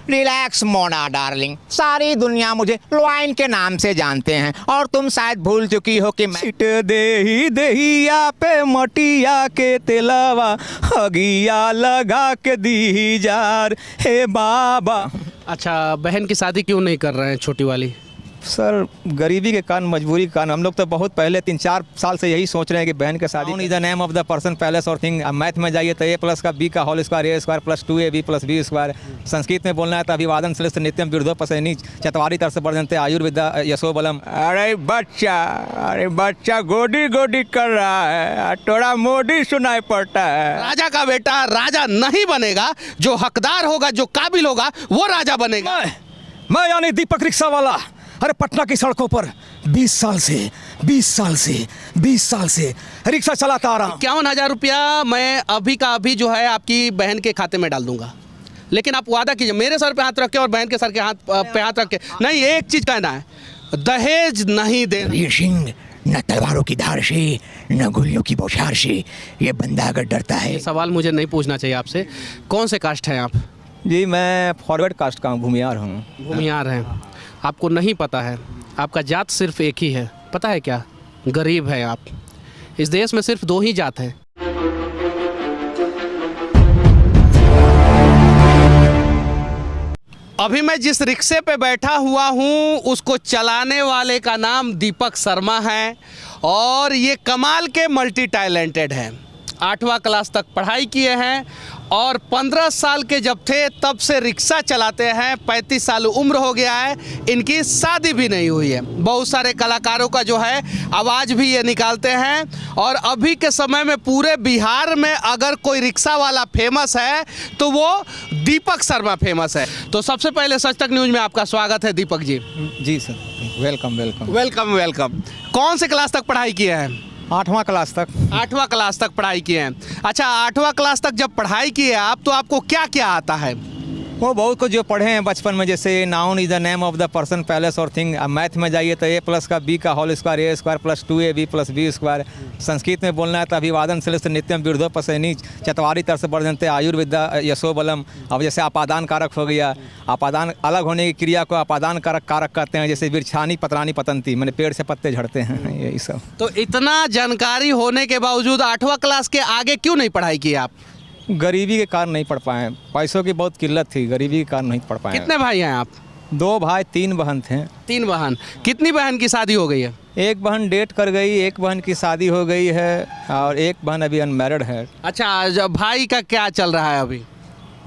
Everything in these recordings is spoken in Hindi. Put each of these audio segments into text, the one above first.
रिलैक्स मोना डार्लिंग, सारी दुनिया मुझे लॉइन के नाम से जानते हैं और तुम शायद भूल चुकी हो कि मैं सीट देही देहिया पे मटिया के तेलावा हगिया लगा के दी जार हे बाबा। अच्छा, बहन की शादी क्यों नहीं कर रहे हैं छोटी वाली? सर गरीबी के कारण, मजबूरी के कारण हम लोग तो बहुत पहले 3-4 साल से यही सोच रहे हैं कि बहन के शादी is the name of the person palace और थिंग। मैथ में जाइए तो A+ का B का whole square A² + 2AB + B square. Sanskrit में बोलना है तो अभिवादन श्रेष्ठ नित्यम बिरधो पसैनी चतवारी तरह से बढ़ते आयुर्विद्या यशो बलम। अरे बच्चा गोडी गोडी कर रहा है, थोड़ा मोडी सुनाई पड़ता है। राजा का बेटा राजा नहीं बनेगा, जो हकदार होगा, जो काबिल होगा वो राजा बनेगा। मैं यानी दीपक रिक्शा वाला, अरे पटना की सड़कों पर 20 साल से रिक्शा चलाता आ रहा हूं। 51,000 रुपया मैं अभी का अभी जो है आपकी बहन के खाते में डाल दूंगा, लेकिन आप वादा कीजिए मेरे सर पे हाथ रख के और बहन के सर के पे हाथ रख के। नहीं, एक चीज कहना है, दहेज नहीं देना। सिंह न तलवारों की धार से न गोलियों की बौछार से ये बंदा अगर डरता है। ये सवाल मुझे नहीं पूछना चाहिए आपसे। कौन से कास्ट हैं आप? जी मैं फॉरवर्ड कास्ट का हूँ, भूमियार हूँ। भूमियार हैं। आपको नहीं पता है, आपका जात सिर्फ एक ही है, पता है क्या? गरीब है आप। इस देश में सिर्फ 2 ही जात हैं। अभी मैं जिस रिक्शे पे बैठा हुआ हूँ उसको चलाने वाले का नाम दीपक शर्मा है और ये कमाल के मल्टी टैलेंटेड हैं। 8वां क्लास तक पढ़ाई किए हैं और 15 साल के जब थे तब से रिक्शा चलाते हैं। 35 साल उम्र हो गया है, इनकी शादी भी नहीं हुई है। बहुत सारे कलाकारों का जो है आवाज़ भी ये निकालते हैं और अभी के समय में पूरे बिहार में अगर कोई रिक्शा वाला फेमस है तो वो दीपक शर्मा फेमस है। तो सबसे पहले सच तक न्यूज़ में आपका स्वागत है दीपक जी। जी सर, वेलकम। कौन से क्लास तक पढ़ाई किए हैं? 8वां क्लास तक। 8वां क्लास तक पढ़ाई किए हैं। अच्छा, 8वां क्लास तक जब पढ़ाई किए आप तो आपको क्या क्या आता है? वो बहुत कुछ जो पढ़े हैं बचपन में, जैसे noun is the name of the person palace और थिंग। मैथ में जाइए तो A+ का B का whole square A² + 2AB + B square. Sanskrit में बोलना है तो अभिवादन श्रेष्ठ नित्यम बिरधो पसैनी चतवारी तरह से बढ़ते आयुर्विद्या यशो बलम। अब जैसे आपादान कारक हो गया, आपादान अलग होने की क्रिया को आपादान कारक कहते हैं। जैसे वृक्षानी पत्रानी पतंती, मैंने पेड़ से पत्ते झड़ते हैं, यही सब। तो इतना जानकारी होने के बावजूद 8वां क्लास के आगे क्यों नहीं पढ़ाई की आप? गरीबी के कारण नहीं पढ़ पाए, पैसों की बहुत किल्लत थी, गरीबी के कारण नहीं पढ़ पाए। कितने भाई हैं आप? 2 भाई 3 बहन थे। 3 बहन। कितनी बहन की शादी हो गई है? एक बहन डेट कर गई, एक बहन की शादी हो गई है और एक बहन अभी अनमैरिड है। अच्छा, भाई का क्या चल रहा है अभी?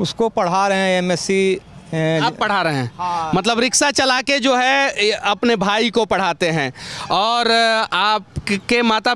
उसको पढ़ा रहे हैं MSc। आप पढ़ा रहे हैं? हाँ। मतलब रिक्शा चला के जो है अपने भाई को पढ़ाते हैं। और आपके माता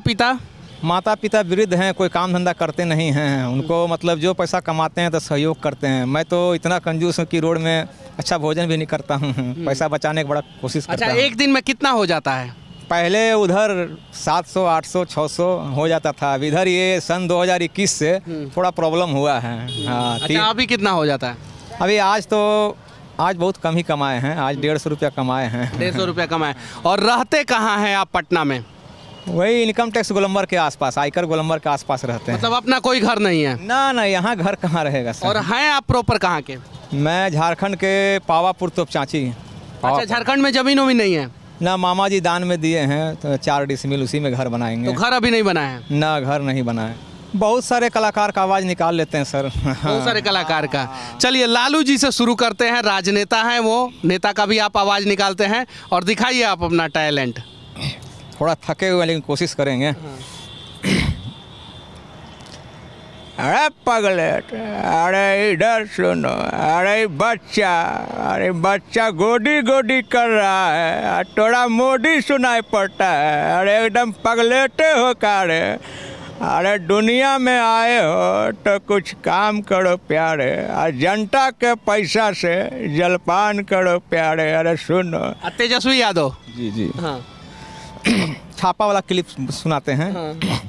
पिता वृद्ध हैं, कोई काम धंधा करते नहीं हैं। उनको मतलब जो पैसा कमाते हैं तो सहयोग करते हैं। मैं तो इतना कंजूस हूँ कि रोड में अच्छा भोजन भी नहीं करता हूँ, पैसा बचाने की बड़ा कोशिश करता हूँ। अच्छा, एक दिन में कितना हो जाता है? पहले उधर 700, 800, 600 हो जाता था। अब इधर ये सन 2021 से थोड़ा प्रॉब्लम हुआ है। हाँ। अच्छा, अभी कितना हो जाता है? अभी आज बहुत कम ही कमाए हैं, आज 150 रुपया कमाए हैं। 150 रुपया कमाए। और रहते कहाँ हैं आप पटना में? वही इनकम टैक्स गोलंबर के आसपास, आयकर गोलंबर के आसपास रहते हैं। मतलब अपना कोई घर नहीं है? ना, यहाँ घर कहाँ रहेगा सर। और हैं आप प्रॉपर कहाँ के? मैं झारखंड के पावापुर तोपचांची। अच्छा, झारखंड में जमीन वमीन नहीं है? ना, मामा जी दान में दिए हैं तो 4 डिसमिल, उसी में घर बनाएंगे। तो घर अभी नहीं बना है? ना, घर नहीं बना है। बहुत सारे कलाकार का आवाज़ निकाल लेते हैं सर। बहुत सारे कलाकार का। चलिए लालू जी से शुरू करते हैं, राजनेता हैं वो, नेता का भी आप आवाज़ निकालते हैं और दिखाइए आप अपना टैलेंट। थोड़ा थके हुए लेकिन कोशिश करेंगे। अरे पगलेट, अरे इधर सुनो, अरे बच्चा गोडी गोडी कर रहा है, थोड़ा मोडी सुनाई पड़ता है। अरे एकदम पगलेटे हो का रे। अरे दुनिया में आए हो तो कुछ काम करो प्यारे, जनता के पैसा से जलपान करो प्यारे। अरे सुनो। तेजस्वी यादव जी। हाँ। छापा वाला क्लिप सुनाते हैं। हाँ।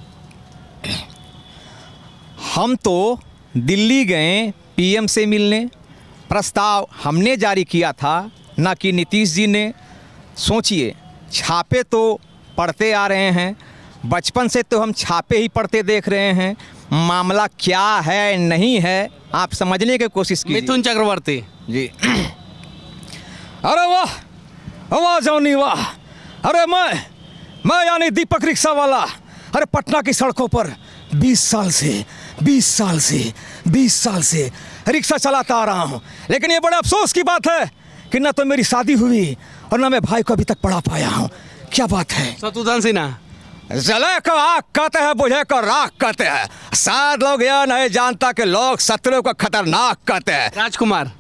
हम तो दिल्ली गए PM से मिलने, प्रस्ताव हमने जारी किया था, ना कि नीतीश जी ने। सोचिए, छापे तो पढ़ते आ रहे हैं, बचपन से तो हम छापे ही पढ़ते देख रहे हैं। मामला क्या है नहीं है आप समझने की कोशिश कीजिए। मिथुन चक्रवर्ती। जी। अरे वाह, वाह जॉनी वाह। अरे मैं यानी दीपक रिक्शा वाला, अरे पटना की सड़कों पर 20 साल से रिक्शा चलाता आ रहा हूँ। लेकिन ये बड़े अफसोस की बात है कि ना तो मेरी शादी हुई और ना मैं भाई को अभी तक पढ़ा पाया हूँ। क्या बात है? शत्रुघ्न सिन्हा। जले को आग कहते हैं, बुझे को राख कहते हैं। शायद लोग यह नहीं जानता कि लोग शत्रु को खतरनाक कहते हैं। राजकुमार।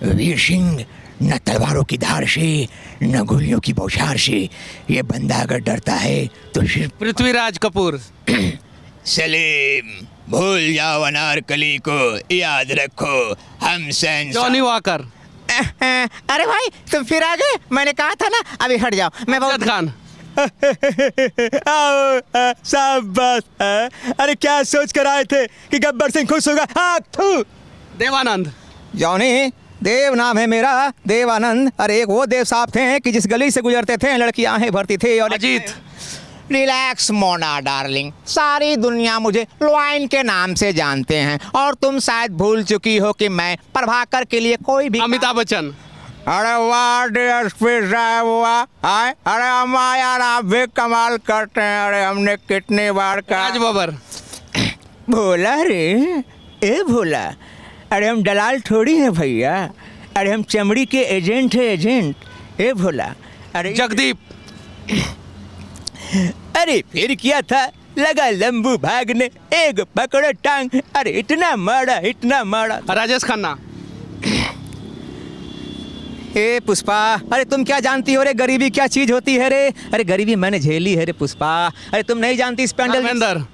वीर सिंह, न तलवारों की धार से न गोलियों की बौछार से ये बंदा अगर डरता है तो सिर्फ पृथ्वीराज कपूर। सलीम, भूल जाओ अनारकली को, याद रखो हम जॉनी वॉकर। अरे भाई तुम फिर आ गए, मैंने कहा था ना अभी हट जाओ। मैं अमजद खान। शाबाश। अरे क्या सोच कर आए थे कि गब्बर सिंह खुश होगा? देवानंद। जॉनी, देव नाम है मेरा, देवानंद। अरे एक वो देव साहब थे कि जिस गली से गुजरते थे लड़कियां आहें भरती थी। और अजीत। रिलैक्स मोना डार्लिंग, सारी दुनिया मुझे लॉयन के नाम से जानते हैं और तुम शायद भूल चुकी हो कि मैं प्रभाकर के लिए कोई भी अमिताभ बच्चन। अरे वाह डीएसपी साहब वाह। अरे हम यार आप भी कमाल करते हैं। अरे हमने कितनी बार कहा। राज बब्बर। भोला रे, ए भोला, अरे हम दलाल थोड़ी हैं भैया, अरे हम चमड़ी के एजेंट है, एजेंट। ए भोला, अरे जगदीप। अरे फिर क्या था, लगा लंबू भागने, एक पकड़ो टांग। अरे इतना मारा। राजेश खन्ना। ए पुष्पा, अरे तुम क्या जानती हो रे गरीबी क्या चीज होती है रे? अरे गरीबी मैंने झेली है रे पुष्पा। अरे तुम नहीं जानती इस पैंडल। धर्मेंद्र।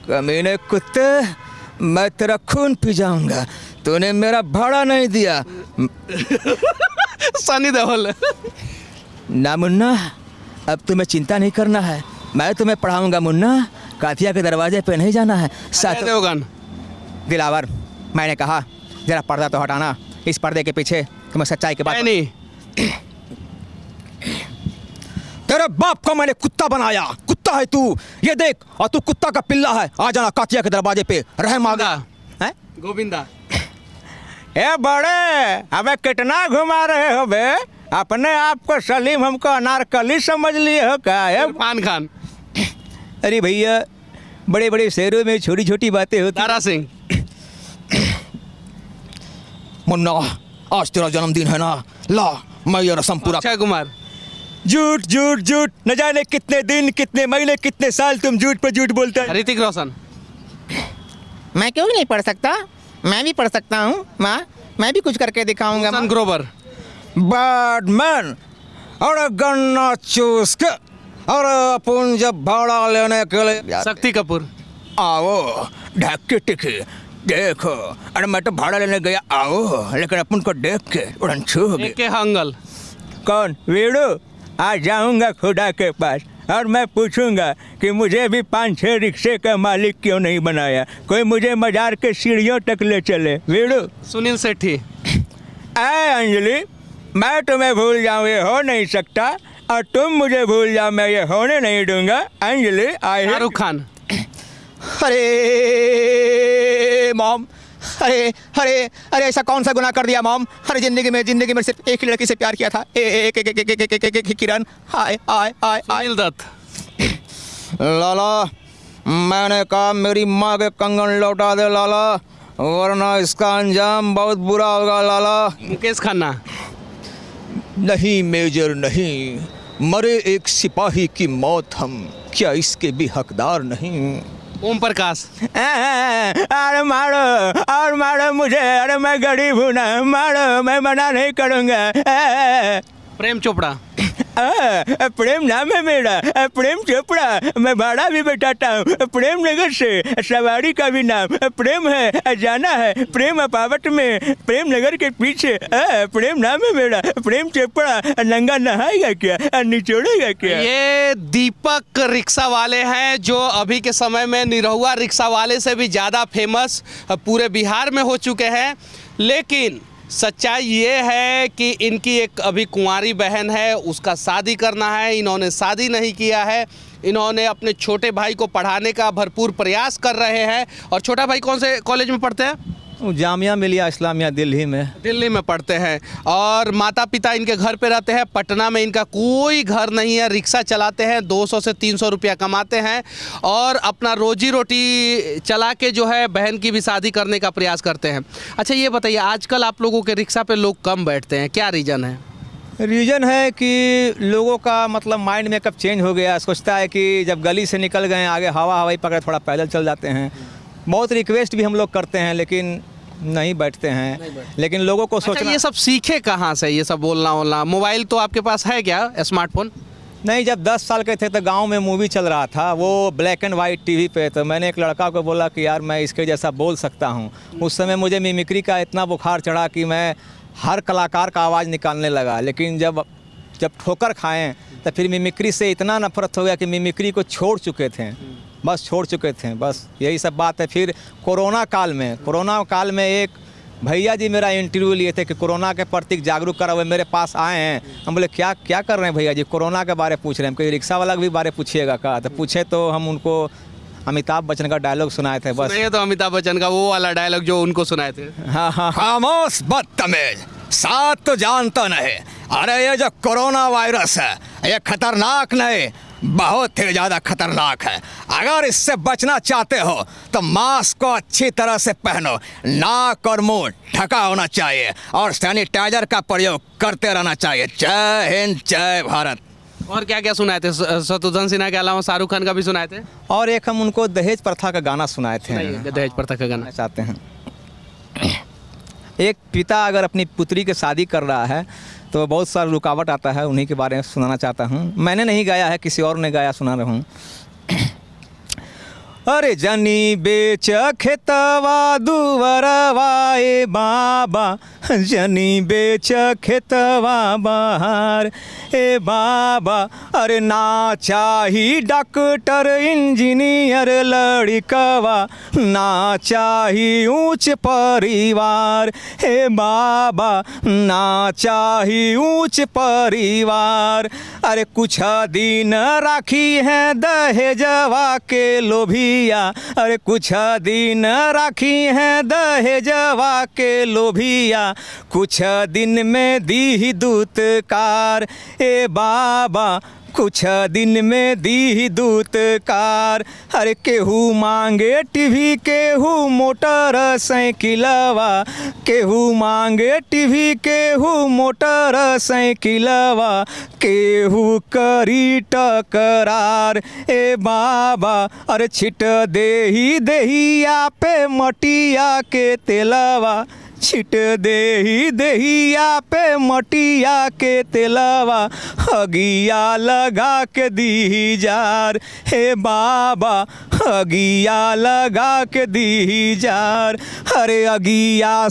कमीने कुत्ते, मैं तेरा खून पी जाऊंगा, तूने मेरा भाड़ा नहीं दिया। सनी देओल। ना मुन्ना, अब तुम्हें चिंता नहीं करना है, मैं तुम्हें पढ़ाऊंगा मुन्ना। कातिया के दरवाजे पे नहीं जाना है। अजय देवगन। दिलावर, मैंने कहा जरा पर्दा तो हटाना, इस पर्दे के पीछे तुम्हें सच्चाई के बात। नहीं। तेरे बाप को मैंने कुत्ता बनाया, कुत्ता है तू, ये देख। और तू कुत्ता का पिल्ला है। आ जाना कातिया के दरवाजे पे, रहम आ गया है। गोविंदा। ए बड़े, अबे कितना घुमा रहे हो बे? अपने आप को सलीम, हमको अनारकली समझ लिए हो क्या? इरफान खान। अरे भैया, बड़े बड़े शहरों में छोटी छोटी बातें होती। दारा सिंह। मुन्ना, आज तेरा जन्मदिन है ना, ला मैं ये रस्म पूरा। अक्षय कुमार। झूठ झूठ झूठ, न जाने कितने दिन, कितने महीने, कितने साल तुम झूठ पे झूठ बोलते हैं। ऋतिक रोशन। मैं क्यों नहीं पढ़ सकता? मैं भी पढ़ सकता हूँ माँ, मैं भी कुछ करके दिखाऊंगा। सन ग्रोवर। बैडमैन, अरे गन्ना चूस के, अरे अपन जब भाड़ा लेने के लिए शक्ति कपूर। आओ ढक्के टिके देखो। अरे मैं तो भाड़ा लेने गया, आओ, लेकिन अपन को देख के उड़न छू हो गई। के हंगल। कौन? वीडू। आ जाऊंगा खुदा के पास और मैं पूछूंगा कि मुझे भी 5-6 रिक्शे का मालिक क्यों नहीं बनाया, कोई मुझे मजार के सीढ़ियों तक ले चले। वीडू। सुनील शेट्टी। आए अंजलि, मैं तुम्हें भूल जाऊँ ये हो नहीं सकता, और तुम मुझे भूल जाओ मैं ये होने नहीं दूंगा। अंजलि आए। शाहरुख खान। अरे मॉम, अरे ऐसा कौन सा गुनाह कर दिया मॉम? अरे जिंदगी में सिर्फ एक ही लड़की से प्यार किया था, एक किरण। हाय हाय हाय हाय। सुनील दत्त। लाला, मैंने कहा मेरी माँ के कंगन लौटा दे लाला, वरना इसका अंजाम बहुत बुरा होगा लाला। मुकेश खन्ना। नहीं मेजर नहीं, मरे एक सिपाही की मौत हम क्या इसके भी हकदार नहीं। ओम प्रकाश। अरे मारो और मारो मुझे, अरे मैं गरीब हूँ ना, मारो, मैं मना नहीं करूँगा। प्रेम चोपड़ा। प्रेम नाम है मेरा, प्रेम चोपड़ा। मैं भाड़ा भी बैठाता हूँ प्रेम नगर से, सवारी का भी नाम प्रेम है, जाना है प्रेम अपावट में, प्रेम नगर के पीछे। प्रेम नाम है मेरा, प्रेम चोपड़ा। नंगा नहाएगा क्या, निचोड़ेगा क्या? ये दीपक रिक्शा वाले हैं जो अभी के समय में निरहुआ रिक्शा वाले से भी ज़्यादा फेमस पूरे बिहार में हो चुके हैं। लेकिन सच्चाई ये है कि इनकी एक अभी कुंवारी बहन है, उसका शादी करना है, इन्होंने शादी नहीं किया है। इन्होंने अपने छोटे भाई को पढ़ाने का भरपूर प्रयास कर रहे हैं। और छोटा भाई कौन से कॉलेज में पढ़ते हैं? जामिया मिलिया इस्लामिया दिल्ली में। दिल्ली में पढ़ते हैं। और माता पिता इनके घर पे रहते हैं। पटना में इनका कोई घर नहीं है, रिक्शा चलाते हैं, 200 से 300 रुपया कमाते हैं और अपना रोजी रोटी चला के जो है बहन की भी शादी करने का प्रयास करते हैं। अच्छा ये बताइए, आजकल आप लोगों के रिक्शा पे लोग कम बैठते हैं, क्या रीज़न है? रीज़न है कि लोगों का मतलब माइंड मेकअप चेंज हो गया, सोचता है कि जब गली से निकल गए आगे हवाई पकड़े थोड़ा पैदल चल जाते हैं। बहुत रिक्वेस्ट भी हम लोग करते हैं लेकिन नहीं बैठते हैं। लेकिन लोगों को सोचना, अच्छा, ये सब सीखे कहाँ से, ये सब बोलना? मोबाइल तो आपके पास है क्या, स्मार्टफोन? नहीं, जब 10 साल के थे तो गांव में मूवी चल रहा था, वो ब्लैक एंड वाइट टीवी पे, तो मैंने एक लड़का को बोला कि यार मैं इसके जैसा बोल सकता हूँ। उस समय मुझे मिमिक्री का इतना बुखार चढ़ा कि मैं हर कलाकार का आवाज़ निकालने लगा। लेकिन जब ठोकर खाएं तो फिर मिमिक्री से इतना नफरत हो गया कि मिमिक्री को छोड़ चुके थे, बस छोड़ चुके थे, बस यही सब बात है। फिर कोरोना काल में एक भैया जी मेरा इंटरव्यू लिए थे कि कोरोना के प्रति जागरूक करा हुए मेरे पास आए हैं। हम बोले क्या कर रहे हैं भैया जी? कोरोना के बारे पूछ रहे हैं। कोई रिक्शा वाला के भी बारे पूछिएगा का? तो पूछे तो हम उनको अमिताभ बच्चन का डायलॉग सुनाए थे बस। नहीं तो अमिताभ बच्चन का वो वाला डायलॉग जो उनको सुनाए थे। हाँ। खामोश बदतमीज, साथ तो जानता नहीं। अरे ये जो कोरोना वायरस है ये खतरनाक नहीं, बहुत ही ज़्यादा खतरनाक है। अगर इससे बचना चाहते हो तो मास्क को अच्छी तरह से पहनो, नाक और मुंह ढका होना चाहिए और सैनिटाइजर का प्रयोग करते रहना चाहिए। जय हिंद, जय भारत। और क्या क्या सुनाए थे? शत्रुघ्न सिन्हा के अलावा शाहरुख खान का भी सुनाए थे? और एक हम उनको दहेज प्रथा का गाना सुनाए थे। दहेज प्रथा का गाना चाहते हैं। एक पिता अगर अपनी पुत्री की शादी कर रहा है तो बहुत सारा रुकावट आता है, उन्हीं के बारे में सुनाना चाहता हूँ। मैंने नहीं गाया है, किसी और ने गाया, सुना रहा हूँ। अरे जनी बेच खेतवा दुवरवा ए बाबा, जनी बेच खेतवा बाहर ए बाबा। अरे ना चाही डॉक्टर इंजीनियर लड़कवा, ना चाही ऊंच परिवार हे बाबा, ना चाही ऊंच परिवार। अरे कुछ दिन राखी है दहेजवा के लोभिया, अरे कुछ दिन राखी है दहेजवा के लोभिया, कुछ दिन में दी दूतकार ए बाबा, कुछ दिन में दी दूतकार। अरे केहू मांगे टीवी, केहू मोटर साइकिलवा, केहू मांगे टीवी, केहू मोटर साइकिलवा, केहू करी टकरार ए बाबा। अरे छिट देही देहिया पे मटिया के तेलवा, छिट देही देहिया पे मटिया के तेलवा, अगिया लगा के दी जार हे बाबा, अगिया लगा के दी जार। अरे अगिया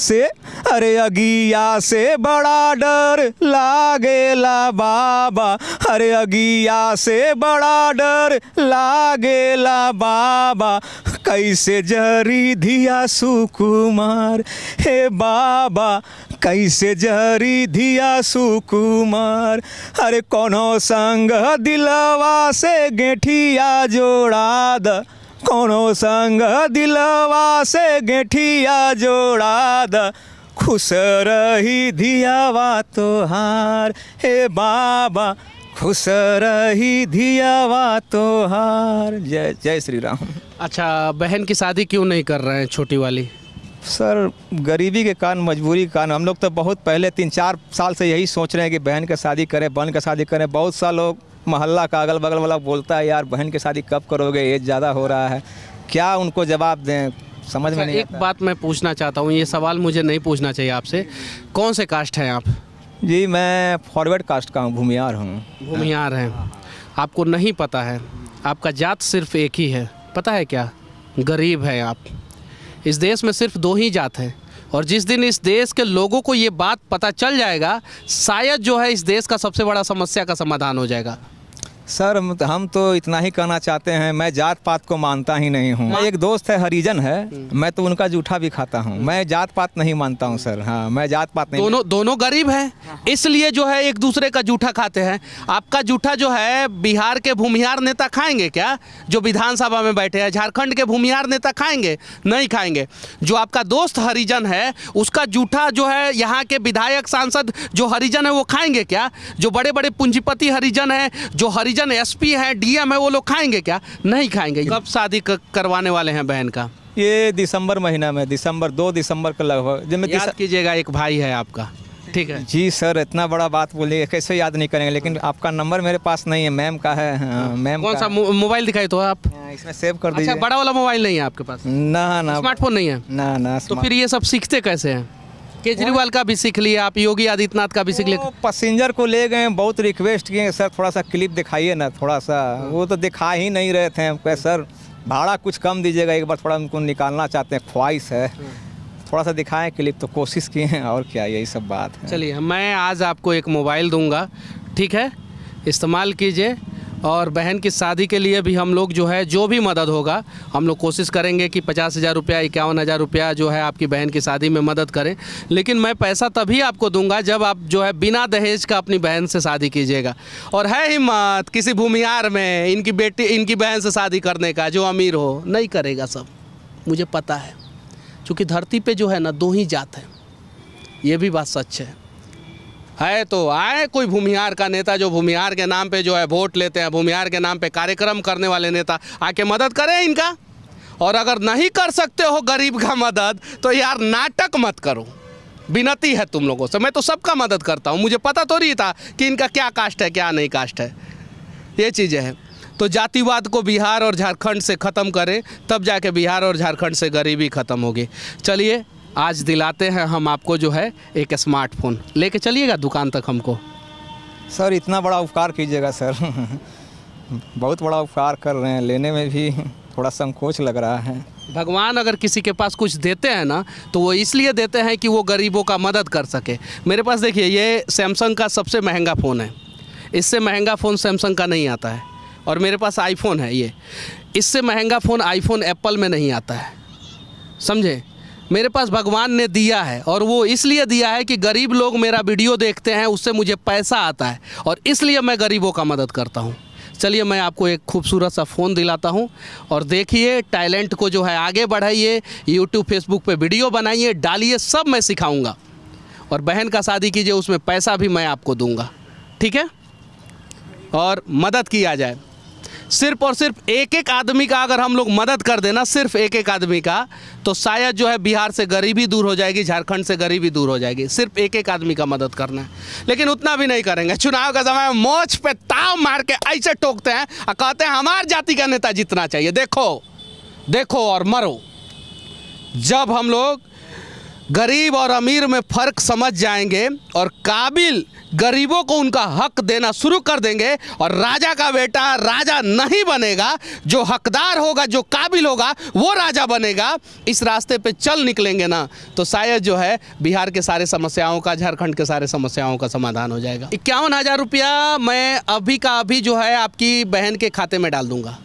से बड़ा डर लागेला बाबा, अरे अगिया से बड़ा डर लागेला बाबा। कैसे जरी धिया सुकुमार हे बाबा, कैसे जरी धिया सुकुमार। अरे कोनो संग दिलवा से गेठिया जोड़ा द, कोनो संग दिलवा से गेठिया जोड़ा द, खुश रही धियावा तोहार हे बाबा, खुश रही धियावा तोहार। जय जय श्री राम। अच्छा, बहन की शादी क्यों नहीं कर रहे हैं छोटी वाली? सर गरीबी के कारण, मजबूरी के कारण। हम लोग तो बहुत पहले 3-4 साल से यही सोच रहे हैं कि बहन की शादी करें, बहन की शादी करें। बहुत सा लोग मोहल्ला का अगल बगल वाला बोलता है यार बहन की शादी कब करोगे, एज ज़्यादा हो रहा है। क्या उनको जवाब दें, समझ में नहीं आता। एक बात मैं पूछना चाहता हूँ, ये सवाल मुझे नहीं पूछना चाहिए आपसे। कौन से कास्ट हैं आप? जी मैं फॉरवर्ड कास्ट का हूँ, भूमियार हूँ। भूमियार हैं। आपको नहीं पता है, आपका जात सिर्फ एक ही है, पता है क्या? गरीब है आप। इस देश में सिर्फ 2 ही जात हैं और जिस दिन इस देश के लोगों को ये बात पता चल जाएगा, शायद जो है इस देश का सबसे बड़ा समस्या का समाधान हो जाएगा। सर हम तो इतना ही कहना चाहते हैं, मैं जात पात को मानता ही नहीं हूँ। एक दोस्त है हरिजन है, मैं तो उनका जूठा भी खाता हूँ। मैं जात पात नहीं मानता हूँ सर। हाँ, मैं जात पात नहीं। दोनों गरीब हैं, इसलिए जो है एक दूसरे का जूठा खाते हैं। आपका जूठा जो है बिहार के भूमिहार नेता खाएंगे क्या, जो विधानसभा में बैठे हैं? झारखंड के भूमिहार नेता खाएंगे? नहीं खाएंगे। जो आपका दोस्त हरिजन है उसका जूठा जो है यहाँ के विधायक सांसद जो हरिजन है वो खाएंगे क्या? जो बड़े बड़े पूंजीपति हरिजन है, जो हरिजन एसपी है, डीएम है, वो लोग खाएंगे क्या? नहीं खाएंगे। कब शादी करवाने वाले हैं बहन का? ये दिसंबर महीना में, 2 दिसंबर को लगभग। जब याद कीजिएगा, एक भाई है आपका। ठीक है जी सर, इतना बड़ा बात बोलिए, कैसे याद नहीं करेंगे? लेकिन आपका नंबर मेरे पास नहीं है, मैम का है। हाँ, मैम कौन सा मोबाइल दिखाई तो आप इसमें सेव कर दीजिए। अच्छा, बड़ा वाला मोबाइल नहीं है आपके पास? ना स्मार्टफोन नहीं है ना। तो फिर ये सब सीखते कैसे हैं? केजरीवाल का भी सीख लिया आप, योगी आदित्यनाथ का भी सीख लिया। पैसेंजर को ले गए, बहुत रिक्वेस्ट किए सर थोड़ा सा क्लिप दिखाइए ना थोड़ा सा। वो तो दिखा ही नहीं रहे थे। हमको सर भाड़ा कुछ कम दीजिएगा, एक बार थोड़ा उनको निकालना चाहते हैं, ख्वाहिश है। थोड़ा सा दिखाएं क्लिप, तो कोशिश किए हैं, और क्या, यही सब बात है। चलिए, मैं आज आपको एक मोबाइल दूंगा, ठीक है? इस्तेमाल कीजिए। और बहन की शादी के लिए भी हम लोग जो है जो भी मदद होगा हम लोग कोशिश करेंगे कि 50,000 रुपया, 51,000 रुपया जो है आपकी बहन की शादी में मदद करें। लेकिन मैं पैसा तभी आपको दूंगा जब आप जो है बिना दहेज का अपनी बहन से शादी कीजिएगा। और है हिम्मत किसी भूमिहार में इनकी बहन से शादी करने का, जो अमीर हो? नहीं करेगा सब, मुझे पता है। क्योंकि धरती पे जो है ना 2 ही जात है, ये भी बात सच है तो आए कोई भूमिहार का नेता जो भूमिहार के नाम पे जो है वोट लेते हैं, भूमिहार के नाम पे कार्यक्रम करने वाले नेता आके मदद करें इनका। और अगर नहीं कर सकते हो गरीब का मदद तो यार नाटक मत करो, विनती है तुम लोगों से। मैं तो सबका मदद करता हूँ, मुझे पता तो नहीं था कि इनका क्या कास्ट है क्या नहीं कास्ट है, ये चीज़ें हैं। तो जातिवाद को बिहार और झारखंड से ख़त्म करें, तब जाके बिहार और झारखंड से गरीबी ख़त्म होगी। चलिए, आज दिलाते हैं हम आपको जो है एक स्मार्टफोन। लेके चलिएगा दुकान तक हमको। सर इतना बड़ा उपकार कीजिएगा सर। बहुत बड़ा उपकार कर रहे हैं, लेने में भी थोड़ा संकोच लग रहा है। भगवान अगर किसी के पास कुछ देते हैं ना तो वो इसलिए देते हैं कि वो गरीबों का मदद कर सके। मेरे पास देखिए, ये सैमसंग का सबसे महंगा फ़ोन है, इससे महंगा फ़ोन सैमसंग का नहीं आता है। और मेरे पास आईफोन है, ये इससे महंगा फ़ोन आईफोन एप्पल में नहीं आता है, समझे? मेरे पास भगवान ने दिया है, और वो इसलिए दिया है कि गरीब लोग मेरा वीडियो देखते हैं, उससे मुझे पैसा आता है, और इसलिए मैं गरीबों का मदद करता हूँ। चलिए, मैं आपको एक खूबसूरत सा फ़ोन दिलाता हूँ, और देखिए टैलेंट को जो है आगे बढ़ाइए, यूट्यूब फेसबुक पे वीडियो बनाइए, डालिए, सब मैं सिखाऊँगा। और बहन का शादी कीजिए, उसमें पैसा भी मैं आपको दूँगा, ठीक है? और मदद किया जाए। सिर्फ और सिर्फ एक आदमी का अगर हम लोग मदद कर देना, सिर्फ एक आदमी का, तो शायद जो है बिहार से गरीबी दूर हो जाएगी, झारखंड से गरीबी दूर हो जाएगी। सिर्फ एक आदमी का मदद करना है, लेकिन उतना भी नहीं करेंगे। चुनाव का समय मोच पे ताव मार के ऐसे ठोकते हैं और कहते हैं हमार जाति का नेता जीतना चाहिए। देखो और मरो। जब हम लोग गरीब और अमीर में फ़र्क समझ जाएंगे और काबिल गरीबों को उनका हक देना शुरू कर देंगे, और राजा का बेटा राजा नहीं बनेगा, जो हकदार होगा, जो काबिल होगा, वो राजा बनेगा, इस रास्ते पे चल निकलेंगे ना, तो शायद जो है बिहार के सारे समस्याओं का, झारखंड के सारे समस्याओं का समाधान हो जाएगा। 51,000 रुपया मैं अभी का अभी जो है आपकी बहन के खाते में डाल दूंगा।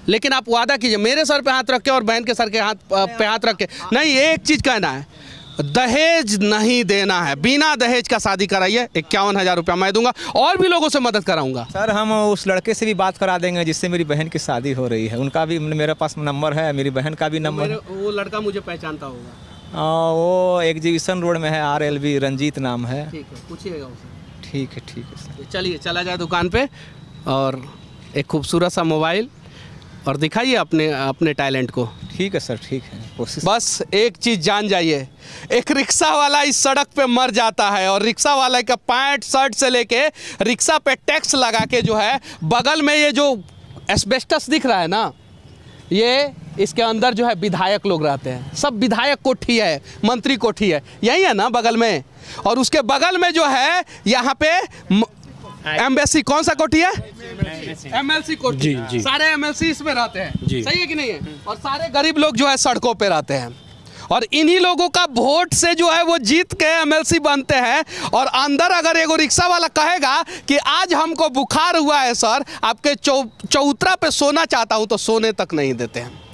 लेकिन आप वादा कीजिए, मेरे सर पे हाथ रख के और बहन के सर के पे हाथ रख के नहीं, एक चीज़ कहना है, दहेज नहीं देना है। बिना दहेज का शादी कराइए, 51,000 रुपया मैं दूंगा, और भी लोगों से मदद कराऊंगा। सर हम उस लड़के से भी बात करा देंगे जिससे मेरी बहन की शादी हो रही है, उनका भी मेरे पास नंबर है, मेरी बहन का भी नंबर है। वो लड़का मुझे पहचानता होगा। वो एग्जीबिशन रोड में है, RLB रंजीत नाम है। ठीक है, पूछिएगा उसे। ठीक है सर। चलिए, चला जाए दुकान पे और एक खूबसूरत सा मोबाइल और दिखाइए अपने टैलेंट को। ठीक है सर, ठीक है, कोशिश। बस एक चीज़ जान जाइए, एक रिक्शा वाला इस सड़क पे मर जाता है, और रिक्शा वाला का पैंट शर्ट से लेके रिक्शा पे टैक्स लगा के जो है, बगल में ये जो एस्बेस्टस दिख रहा है ना, ये इसके अंदर जो है विधायक लोग रहते हैं। सब विधायक कोठी है, मंत्री कोठी है, यही है ना बगल में। और उसके बगल में जो है यहाँ पे एम्बेसी, कौन सा कोठी है? MLC कोठी। जी। सारे MLC इसमें रहते हैं, सही है कि नहीं है? और सारे गरीब लोग जो है सड़कों पे रहते हैं। और इन्हीं लोगों का वोट से जो है वो जीत के एमएलसी बनते हैं। और अंदर अगर एगो रिक्शा वाला कहेगा कि आज हमको बुखार हुआ है सर, आपके चौतरा पे सोना चाहता हूं, तो सोने तक नहीं देते हैं।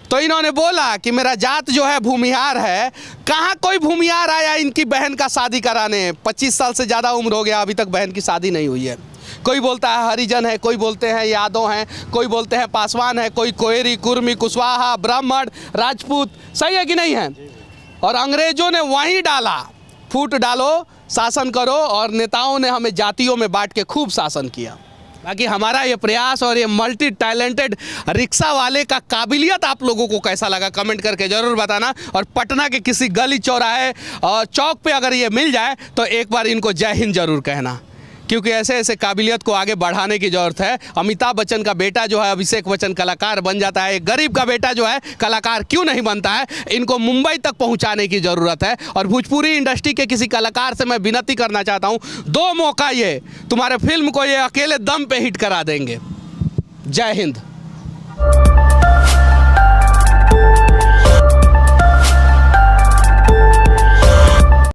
तो इन्होंने बोला कि मेरा जात जो है भूमिहार है। कहाँ कोई भूमिहार आया इनकी बहन का शादी कराने? 25 साल से ज़्यादा उम्र हो गया, अभी तक बहन की शादी नहीं हुई है। कोई बोलता है हरिजन है, कोई बोलते हैं यादव हैं, कोई बोलते हैं पासवान है, कोई कोयरी, कुर्मी, कुशवाहा, ब्राह्मण, राजपूत। सही है कि नहीं है? और अंग्रेजों ने वहीं डाला, फूट डालो, शासन करो, और नेताओं ने हमें जातियों में बांट के खूब शासन किया। बाकी हमारा ये प्रयास और ये मल्टी टैलेंटेड रिक्शा वाले का काबिलियत आप लोगों को कैसा लगा कमेंट करके ज़रूर बताना। और पटना के किसी गली चौराहे और चौक पे अगर ये मिल जाए तो एक बार इनको जय हिंद ज़रूर कहना, क्योंकि ऐसे ऐसे काबिलियत को आगे बढ़ाने की ज़रूरत है। अमिताभ बच्चन का बेटा जो है अभिषेक बच्चन कलाकार बन जाता है, एक गरीब का बेटा जो है कलाकार क्यों नहीं बनता है? इनको मुंबई तक पहुंचाने की ज़रूरत है। और भोजपुरी इंडस्ट्री के किसी कलाकार से मैं विनती करना चाहता हूं, 2 मौका ये तुम्हारे फिल्म को ये अकेले दम पे हिट करा देंगे। जय हिंद।